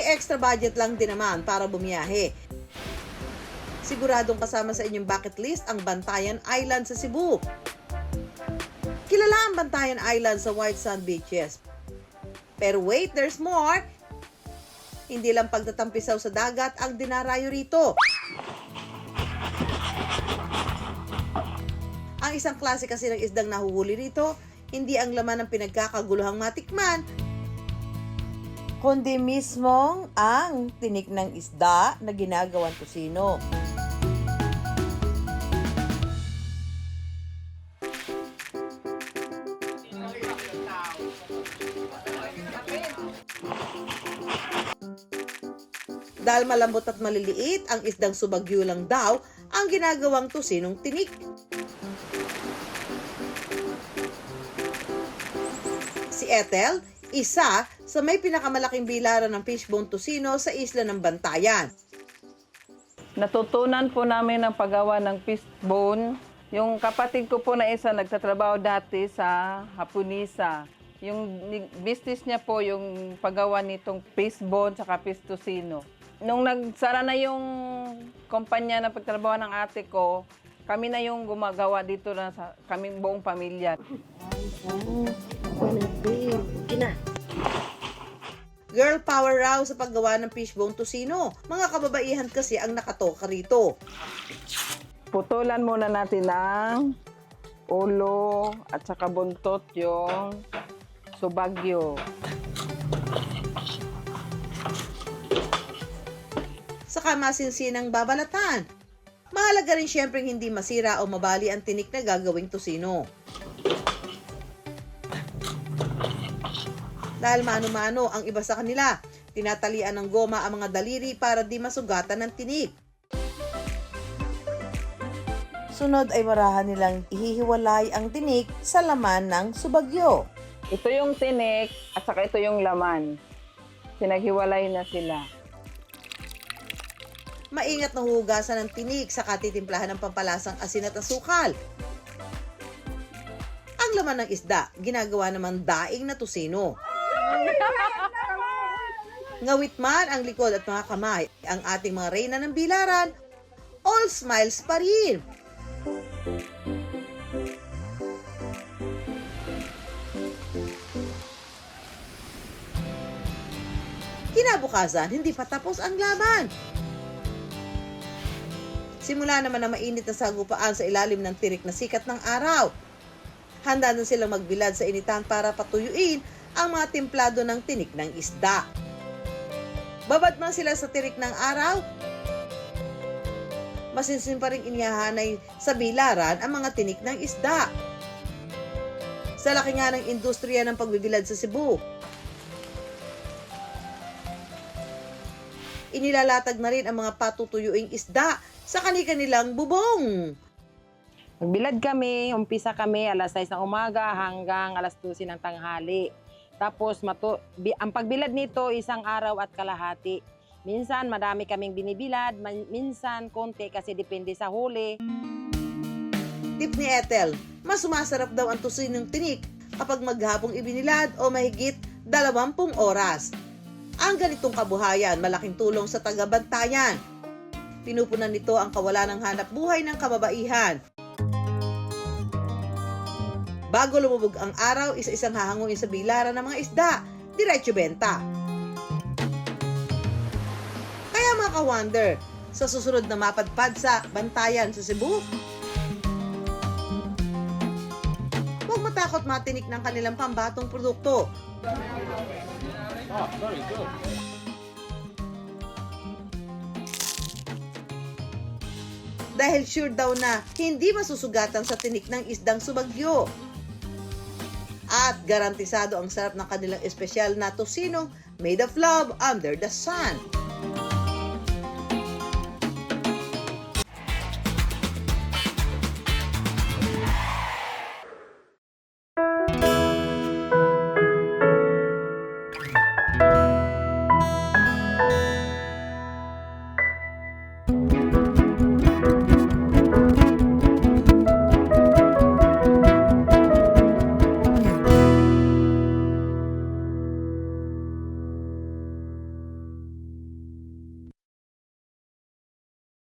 may extra budget lang din naman para bumiyahe. Siguradong kasama sa inyong bucket list ang Bantayan Island sa Cebu. Kilala ang Bantayan Island sa white sand beaches. Pero wait, there's more! Hindi lang pagtatampisaw sa dagat ang dinarayo rito. Ang isang klase kasi ng isdang nahuhuli rito, hindi ang laman ng pinagkakaguluhang matikman, kundi mismong ang tinik ng isda na ginagawang tusino. Dahil malambot at maliliit, ang isdang subagyo lang daw ang ginagawang tusinong tinik. Si Ethel, isa sa may pinakamalaking bilaran ng fishbone tusino sa isla ng Bantayan. Natutunan po namin ang paggawa ng fishbone. Yung kapatid ko po na isa nagtatrabaho dati sa Hapunisa. Yung business niya po yung paggawa nitong fishbone sa fish tusino. Nung nagsara na yung kumpanya na pagtrabaho ng ate ko, kami na yung gumagawa dito na sa kaming buong pamilya. Girl power raw sa paggawa ng fishbone tusino. Mga kababaihan kasi ang nakatoka rito. Putulan muna natin ang ulo at saka buntot yung subagyo. Saka masinsinang babalatan. Mahalaga rin siyempre hindi masira o mabali ang tinik na gagawing tusino. Dahil mano-mano ang iba sa kanila, tinatalian ng goma ang mga daliri para di masugatan ng tinik. Sunod ay marahan nilang ihihiwalay ang tinik sa laman ng subagyo. Ito yung tinik at saka ito yung laman. Pinaghiwalay na sila. Maingat na hugasan ng tinik sa katitimplahan ng pampalasang asin at asukal. Ang laman ng isda, ginagawa naman daing na tusino. Ngawit man ang likod at mga kamay, ang ating mga reyna ng bilaran, all smiles pa rin. Kinabukasan, hindi pa tapos ang laban. Simula naman na mainit na sagupaan sa ilalim ng tirik na sikat ng araw. Handa na silang magbilad sa initan para patuyuin ang mga templado ng tinik ng isda. Babad man sila sa tirik ng araw, masinsin pa rin inihahanay sa bilaran ang mga tinik ng isda. Sa laki nga ng industriya ng pagbibilad sa Cebu, inilalatag na rin ang mga patutuyuing isda sa kani-kanilang bubong. Magbilad kami, umpisa kami alas 6 ng umaga hanggang alas 12 ng tanghali. Tapos ang pagbilad nito isang araw at kalahati. Minsan madami kaming binibilad, minsan konti kasi depende sa huli. Tip ni Ethel, mas sumasarap daw ang tusinong tinik kapag maghapong ibinilad o mahigit 20 oras. Ang ganitong kabuhayan malaking tulong sa taga-Bantayan. Pinupunan nito ang kawalan ng hanap buhay ng kababaihan. Bago lumubog ang araw, isa-isang hahanguin sa bilaran ng mga isda, diretso benta. Kaya mga ka-wonder, sa susunod na mapadpad sa Bantayan sa Cebu, huwag matakot matinik ng kanilang pambatong produkto. Very good. Dahil sure daw na hindi masusugatan sa tinik ng isdang subagyo. At garantisado ang sarap ng kanilang espesyal na tusino made of love under the sun.